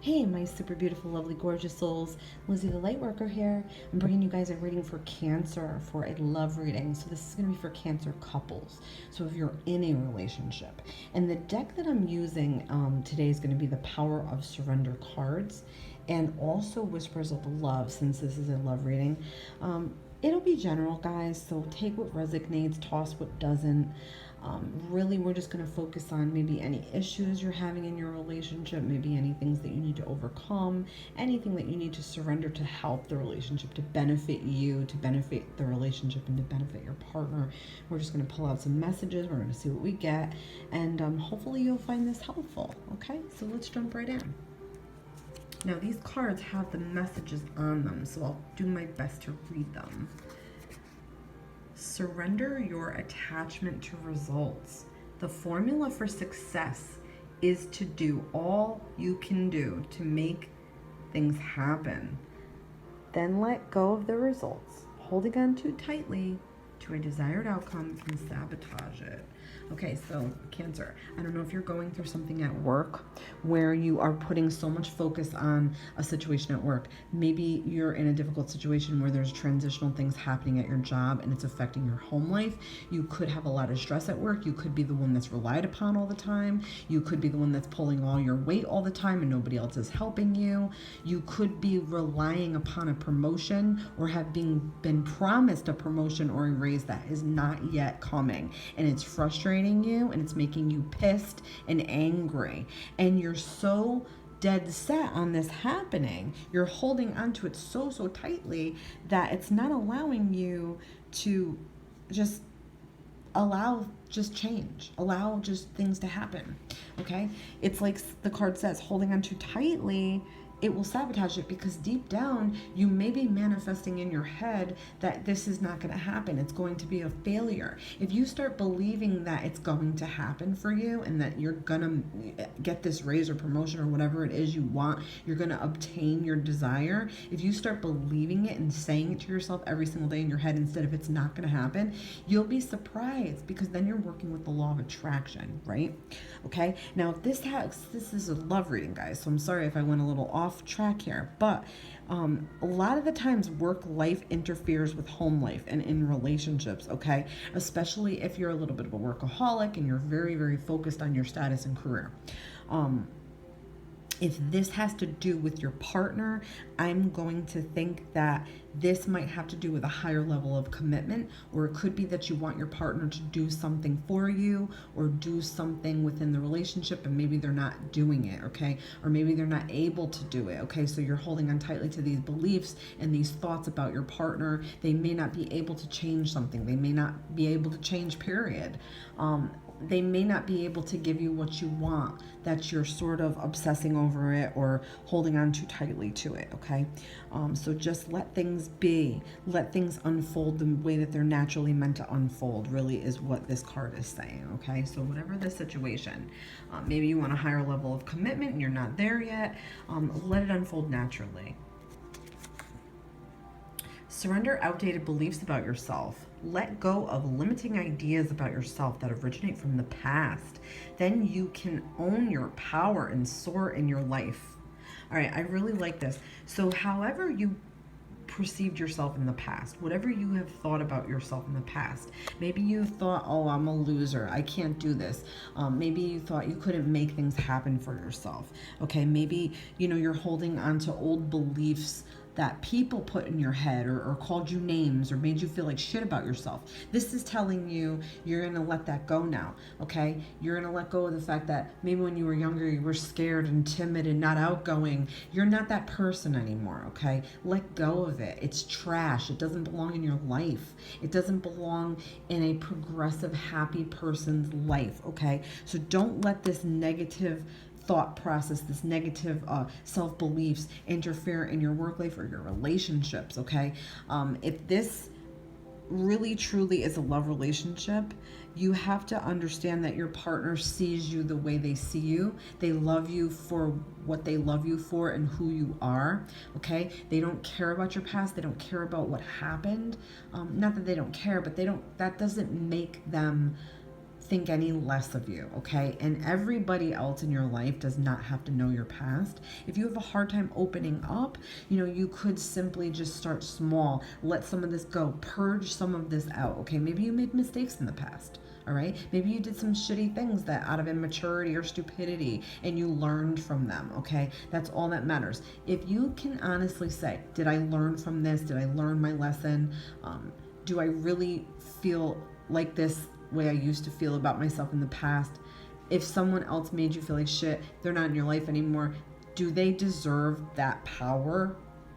Hey, my super beautiful, lovely, gorgeous souls. Lizzie the Lightworker here. I'm bringing you guys a reading for Cancer, for a love reading. So this is going to be for Cancer couples. So if you're in a relationship. And the deck that I'm using today is going to be the Power of Surrender cards and also Whispers of Love, since this is a love reading. It'll be general, guys, so take what resonates, toss what doesn't. Really, we're just going to focus on maybe any issues you're having in your relationship, maybe any things that you need to overcome, anything that you need to surrender to help the relationship, to benefit you, to benefit the relationship, and to benefit your partner. We're just going to pull out some messages. We're going to see what we get, and hopefully you'll find this helpful. Okay, so let's jump right in. Now, these cards have the messages on them, so I'll do my best to read them. Surrender your attachment to results. The formula for success is to do all you can do to make things happen. Then let go of the results. Holding on too tightly to a desired outcome can sabotage it. Okay, so Cancer, I don't know if you're going through something at work where you are putting so much focus on a situation at work. Maybe you're in a difficult situation where there's transitional things happening at your job and it's affecting your home life. You could have a lot of stress at work. You could be the one that's relied upon all the time. You could be the one that's pulling all your weight all the time and nobody else is helping you. You could be relying upon a promotion or have been promised a promotion or a raise that is not yet coming, and it's frustrating you and it's making you pissed and angry, and you're so dead set on this happening. You're holding onto it so tightly that it's not allowing you to just just change, allow just things to happen. Okay, it's like the card says, holding on too tightly, it will sabotage it, because deep down you may be manifesting in your head that this is not going to happen. It's going to be a failure. If you start believing that it's going to happen for you and that you're going to get this raise or promotion or whatever it is you want, you're going to obtain your desire. If you start believing it and saying it to yourself every single day in your head instead of it's not going to happen, you'll be surprised, because then you're working with the law of attraction, right? Okay. Now, if this is a love reading, guys, so I'm sorry if I went a little off track here, but a lot of the times work life interferes with home life and in relationships. Okay, especially if you're a little bit of a workaholic and you're very focused on your status and career. If this has to do with your partner, I'm going to think that this might have to do with a higher level of commitment, or it could be that you want your partner to do something for you or do something within the relationship, and maybe they're not doing it, okay? Or maybe they're not able to do it, okay? So you're holding on tightly to these beliefs and these thoughts about your partner. They may not be able to change something. They may not be able to change, period. They may not be able to give you what you want, that you're sort of obsessing over it or holding on too tightly to it, okay? So just let things be. Let things unfold the way that they're naturally meant to unfold, really, is what this card is saying, okay? So whatever the situation, maybe you want a higher level of commitment and you're not there yet, let it unfold naturally. Surrender outdated beliefs about yourself. Let go of limiting ideas about yourself that originate from the past. Then you can own your power and soar in your life. All right, I really like this. So, however you perceived yourself in the past, whatever you have thought about yourself in the past, maybe you thought, oh, I'm a loser, I can't do this. Maybe you thought you couldn't make things happen for yourself. Okay, maybe you're holding on to old beliefs that people put in your head, or called you names, or made you feel like shit about yourself. This is telling you you're going to let that go now, okay? You're going to let go of the fact that maybe when you were younger you were scared and timid and not outgoing. You're not that person anymore, okay? Let go of it. It's trash. It doesn't belong in your life. It doesn't belong in a progressive, happy person's life, okay? So don't let this negative thought process, this negative self-beliefs interfere in your work life or your relationships, okay? If this really truly is a love relationship, you have to understand that your partner sees you the way they see you. They love you for what they love you for and who you are, okay? They don't care about your past. They don't care about what happened. Not that they don't care, but that doesn't make them think any less of you, okay? And everybody else in your life does not have to know your past. If you have a hard time opening up, you could simply just start small, let some of this go, purge some of this out, okay? Maybe you made mistakes in the past. All right. Maybe you did some shitty things that out of immaturity or stupidity and you learned from them. Okay. That's all that matters. If you can honestly say, did I learn from this? Did I learn my lesson? Do I really feel like this way I used to feel about myself in the past? If someone else made you feel like shit, they're not in your life anymore. Do they deserve that power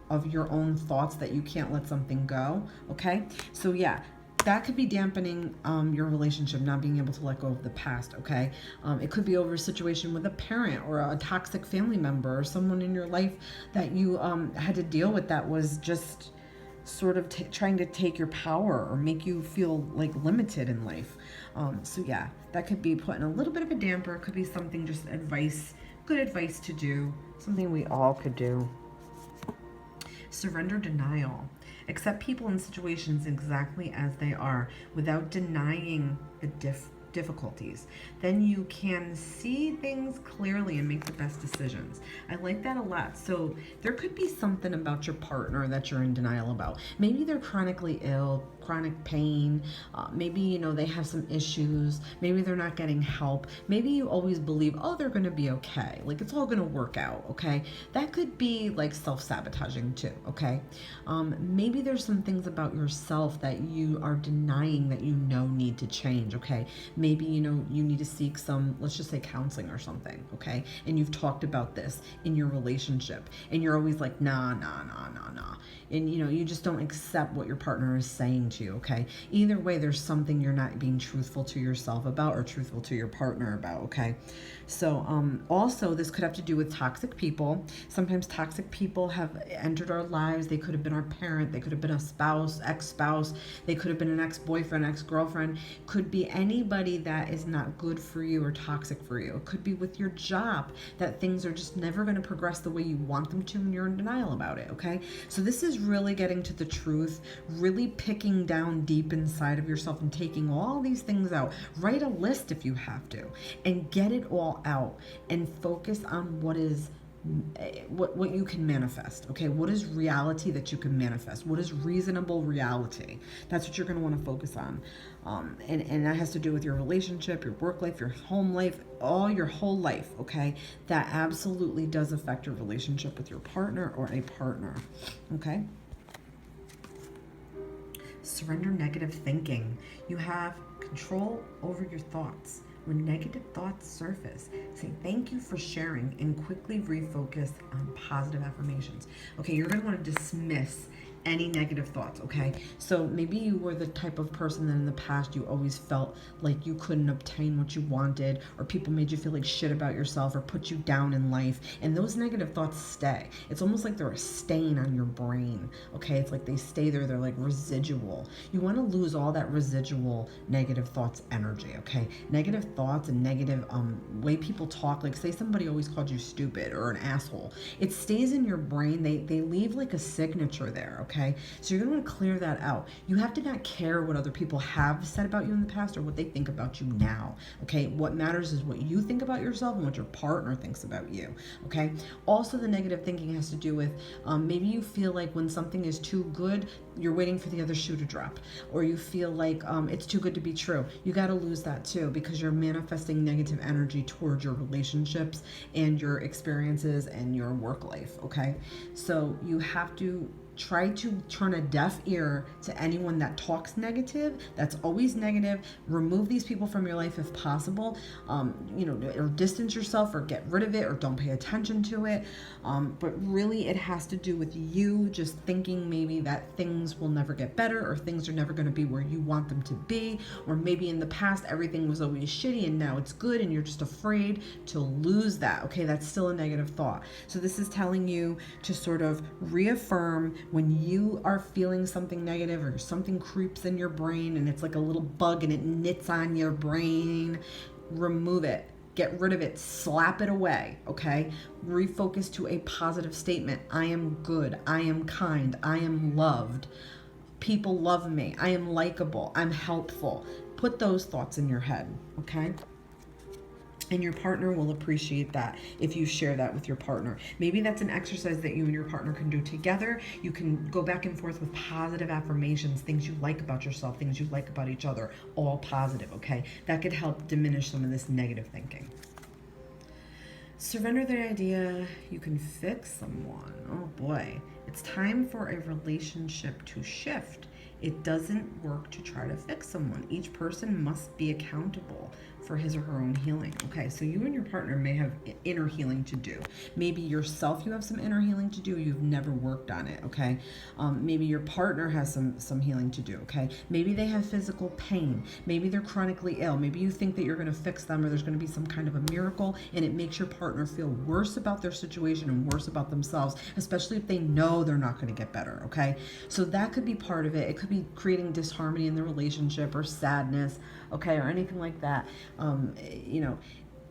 of your own thoughts that you can't let something go? Okay. So yeah, that could be dampening your relationship, not being able to let go of the past, okay? It could be over a situation with a parent or a toxic family member or someone in your life that you had to deal with that was just sort of trying to take your power or make you feel like limited in life. So yeah, that could be putting a little bit of a damper. It could be something, just advice, good advice to do, something we all could do. Surrender denial. Accept people and situations exactly as they are without denying the difficulties. Then you can see things clearly and make the best decisions. I like that a lot. So there could be something about your partner that you're in denial about. Maybe they're chronically ill, chronic pain. Maybe, they have some issues. Maybe they're not getting help. Maybe you always believe, oh, they're going to be okay. Like it's all going to work out. Okay. That could be like self-sabotaging too. Okay. Maybe there's some things about yourself that you are denying that need to change. Okay. Maybe, you need to seek some, let's just say counseling or something. Okay. And you've talked about this in your relationship and you're always like, nah. And, you just don't accept what your partner is saying to you, okay? Either way, there's something you're not being truthful to yourself about or truthful to your partner about, okay? So also, this could have to do with toxic people. Sometimes toxic people have entered our lives. They could have been our parent. They could have been a spouse, ex-spouse. They could have been an ex-boyfriend, ex-girlfriend. Could be anybody that is not good for you or toxic for you. It could be with your job, that things are just never going to progress the way you want them to and you're in denial about it, okay? So this is really getting to the truth, really picking down deep inside of yourself and taking all these things out. Write a list if you have to and get it all out and focus on what you can manifest. Okay, what is reality that you can manifest? What is reasonable reality? That's what you're going to want to focus on. And that has to do with your relationship, your work life, your home life, your whole life. Okay, that absolutely does affect your relationship with your partner or a partner. Okay. Surrender negative thinking. You have control over your thoughts. When negative thoughts surface, say thank you for sharing and quickly refocus on positive affirmations. Okay, you're going to want to dismiss any negative thoughts, okay? So maybe you were the type of person that in the past you always felt like you couldn't obtain what you wanted, or people made you feel like shit about yourself or put you down in life, and those negative thoughts stay. It's almost like they're a stain on your brain, okay? It's like they stay there, they're like residual. You want to lose all that residual negative thoughts energy, okay? Negative thoughts and negative way people talk, like say somebody always called you stupid or an asshole, it stays in your brain. They leave like a signature there, okay? So you're going to want to clear that out. You have to not care what other people have said about you in the past or what they think about you now, okay? What matters is what you think about yourself and what your partner thinks about you, okay? Also, the negative thinking has to do with maybe you feel like when something is too good, you're waiting for the other shoe to drop, or you feel like it's too good to be true. You got to lose that too, because you're manifesting negative energy towards your relationships and your experiences and your work life, okay? So you have to try to turn a deaf ear to anyone that talks negative, that's always negative. Remove these people from your life if possible, or distance yourself or get rid of it or don't pay attention to it. But really it has to do with you just thinking maybe that things will never get better or things are never going to be where you want them to be, or maybe in the past everything was always shitty and now it's good and you're just afraid to lose that. Okay, that's still a negative thought. So this is telling you to sort of reaffirm when you are feeling something negative or something creeps in your brain and it's like a little bug and it knits on your brain, remove it. Get rid of it, slap it away, okay? Refocus to a positive statement. I am good, I am kind, I am loved. People love me, I am likable, I'm helpful. Put those thoughts in your head, okay? And your partner will appreciate that if you share that with your partner. Maybe that's an exercise that you and your partner can do together. You can go back and forth with positive affirmations, things you like about yourself, things you like about each other, all positive, okay? That could help diminish some of this negative thinking. Surrender the idea you can fix someone. Oh boy, it's time for a relationship to shift. It doesn't work to try to fix someone. Each person must be accountable for his or her own healing. Okay, so you and your partner may have inner healing to do. Maybe yourself, you have some inner healing to do. You've never worked on it. Okay, maybe your partner has some healing to do. Okay, maybe they have physical pain. Maybe they're chronically ill. Maybe you think that you're going to fix them, or there's going to be some kind of a miracle, and it makes your partner feel worse about their situation and worse about themselves, especially if they know they're not going to get better. Okay, so that could be part of it. It could be creating disharmony in the relationship or sadness, okay, or anything like that.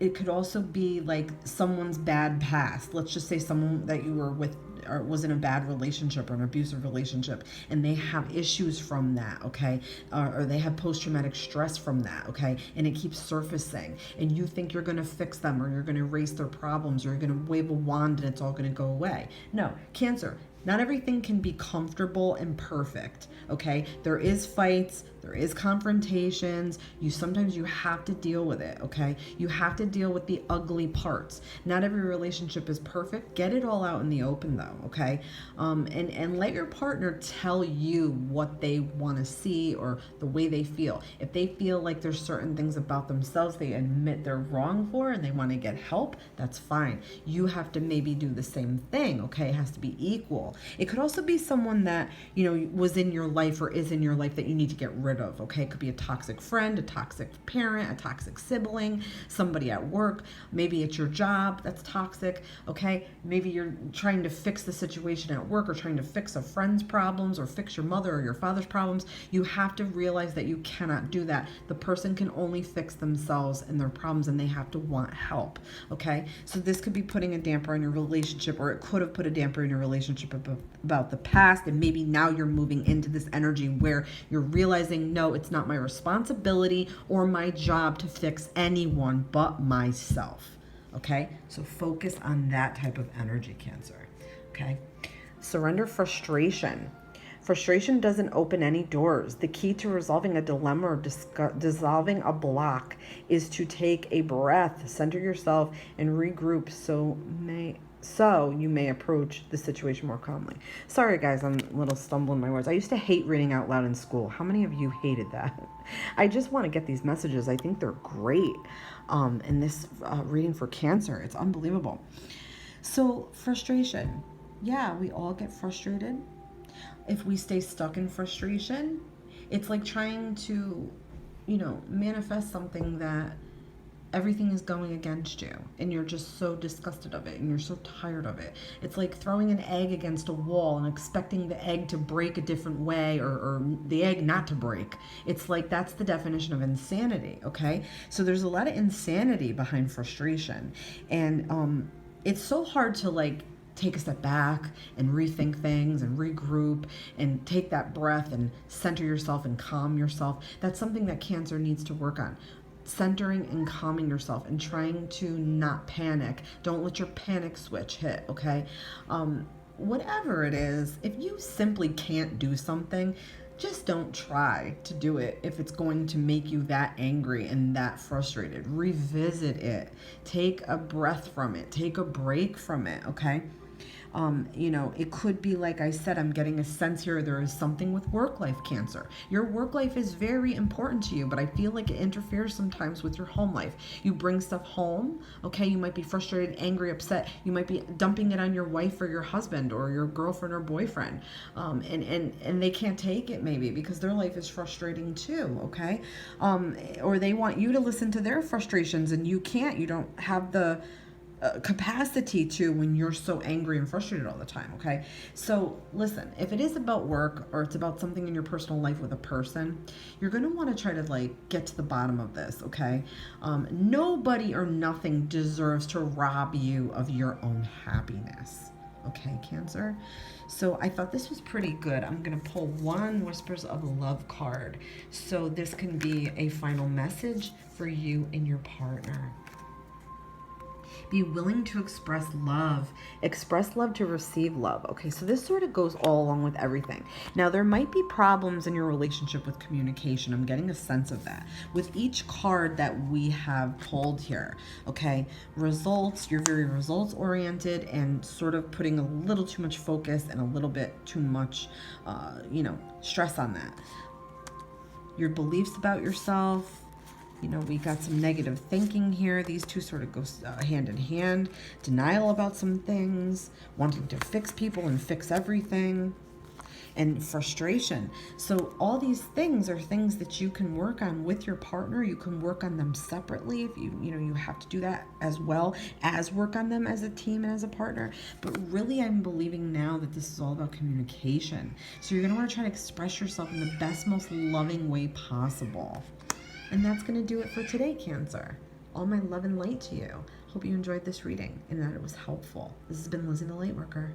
It could also be like someone's bad past. Let's just say someone that you were with or was in a bad relationship or an abusive relationship, and they have issues from that, okay, or they have post-traumatic stress from that, okay, and it keeps surfacing, and you think you're going to fix them, or you're going to erase their problems, or you're going to wave a wand and it's all going to go away. No, Cancer, not everything can be comfortable and perfect, okay? There is fights, there is confrontations. Sometimes you have to deal with it, okay? You have to deal with the ugly parts. Not every relationship is perfect. Get it all out in the open though, okay? And let your partner tell you what they want to see or the way they feel. If they feel like there's certain things about themselves they admit they're wrong for and they want to get help, that's fine. You have to maybe do the same thing, okay? It has to be equal. It could also be someone that, was in your life or is in your life that you need to get rid of, okay? It could be a toxic friend, a toxic parent, a toxic sibling, somebody at work, maybe it's your job that's toxic, okay? Maybe you're trying to fix the situation at work or trying to fix a friend's problems or fix your mother or your father's problems. You have to realize that you cannot do that. The person can only fix themselves and their problems, and they have to want help, okay? So this could be putting a damper on your relationship, or it could have put a damper in your relationship about the past, and maybe now you're moving into this energy where you're realizing, no, it's not my responsibility or my job to fix anyone but myself, okay? So focus on that type of energy, Cancer, okay? Surrender frustration. Frustration doesn't open any doors. The key to resolving a dilemma or dissolving a block is to take a breath, center yourself, and regroup so you may approach the situation more calmly. Sorry, guys, I'm a little stumbling my words. I used to hate reading out loud in school. How many of you hated that? I just want to get these messages. I think they're great. And this reading for Cancer, it's unbelievable. So frustration. Yeah, we all get frustrated. If we stay stuck in frustration, it's like trying to, manifest something that everything is going against you, and you're just so disgusted of it, and you're so tired of it. It's like throwing an egg against a wall and expecting the egg to break a different way, or the egg not to break. It's like, that's the definition of insanity, okay? So there's a lot of insanity behind frustration, and it's so hard to take a step back and rethink things and regroup and take that breath and center yourself and calm yourself. That's something that Cancer needs to work on. Centering and calming yourself and trying to not panic. Don't let your panic switch hit, okay? Whatever it is, if you simply can't do something, just don't try to do it if it's going to make you that angry and that frustrated. Revisit it. Take a breath from it. Take a break from it, okay? It could be, like I said, I'm getting a sense here there is something with work life, Cancer. Your work life is very important to you, but I feel like it interferes sometimes with your home life. You bring stuff home, okay? You might be frustrated, angry, upset. You might be dumping it on your wife or your husband or your girlfriend or boyfriend. And they can't take it maybe because their life is frustrating too, okay? Or they want you to listen to their frustrations and you can't. You don't have the capacity to when you're so angry and frustrated all the time, okay? So listen, if it is about work or it's about something in your personal life with a person, you're going to want to try to get to the bottom of this, okay? Nobody or nothing deserves to rob you of your own happiness, Okay, Cancer. So I thought this was pretty good. I'm going to pull one Whispers of Love card. So this can be a final message for you and your partner. Be willing to express love. Express love to receive love. Okay, so this sort of goes all along with everything. Now, there might be problems in your relationship with communication. I'm getting a sense of that. With each card that we have pulled here, okay, results, you're very results oriented and sort of putting a little too much focus and a little bit too much, stress on that. Your beliefs about yourself, we got some negative thinking here. These two sort of go hand in hand. Denial about some things, wanting to fix people and fix everything, and frustration. So all these things are things that you can work on with your partner. You can work on them separately if you have to do that as well as work on them as a team and as a partner. But really, I'm believing now that this is all about communication. So you're going to want to try to express yourself in the best, most loving way possible. And that's going to do it for today, Cancer. All my love and light to you. Hope you enjoyed this reading and that it was helpful. This has been Lizzie the Lightworker.